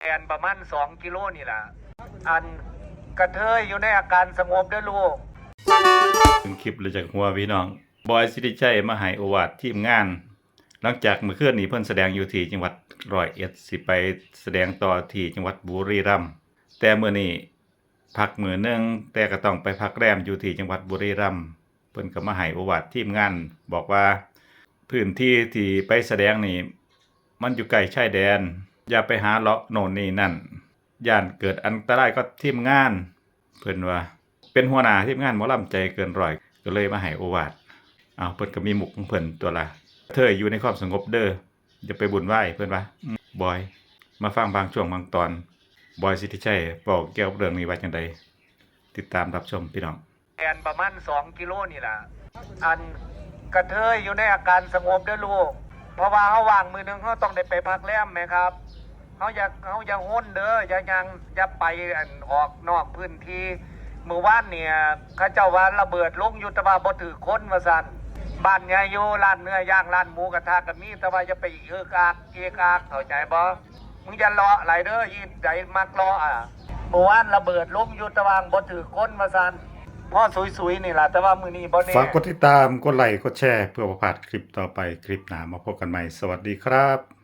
แอนประมาณ2 กิโลนี่แหละอันกระเทยอยู่ในอาการสงบด้วยลูกถึงคลิปเลยจากหัวพี่น้องบอยสิริชัยมาให้โอวาททีมงานหลังจากเมื่อคืนนี้เพิ่นแสดงอยู่ที่จังหวัด101สิไปแสดงต่อที่จังหวัดบุรีรัมย์แต่มื้อนี้พักมื้อนึงแต่ก็ต้องไปพักแรมอยู่ที่จังหวัดบุรีรัมย์เพิ่นก็มาให้โอวาททีมงานบอกว่าพื้นที่ที่ไปแสดงนี่มันอยู่ใกล้ชายแดนอย่าไปหาเลาะโน่นนี่นั่นย่านเกิดอันตรายก็ทีมงานเพิ่นว่าเป็นหัวหน้าทีมงานหมอลำใจเกินร้อยก็เลยมาให้โอวาทเพิ่นก็มีหมุกของเพิ่นตัวละเธออยู่ในความสงบเด้ออย่าไปบุญไหว้เพิ่นว่าบอยมาฟังบางช่วงบางตอนบอยสิทธิชัยบอกเกี่ยวกับเรื่องนี้ว่าจังไดติดตามรับชมพี่น้องแอนประมาณ2 กิโลนี่แหละอันกระเทยอยู่ในอาการสงบด้วยลูกเพราะว่าเขาวางมือนึงเขาต้องได้ไปพักแรมไหมครับเขาอย่าห้นเด้ออย่าไปออกนอกพื้นที่เมื่อวานเนี่ยเขาเจ้าว่าระเบิดลงอยู่แต่ว่าบ่ถือคนว่าซั่นบ้านใหญ่อยู่ร้านเนื้อย่างร้านหมูกระทะก็มีแต่ว่าอย่าไปเอกอักเข้าใจบ่มึงอย่ารออะไรเด้ออีใดมักรอเมื่อวานระเบิดลงอยู่แต่ว่าบ่ถือคนว่าซั่นพ่อสุยๆนี่ล่ะแต่ว่ามื้อนี้บ่แน่ฝากกดติดตามกดไลค์กดแชร์เพื่อบ่พลาดคลิปต่อไปคลิปหน้ามาพบกันใหม่สวัสดีครับ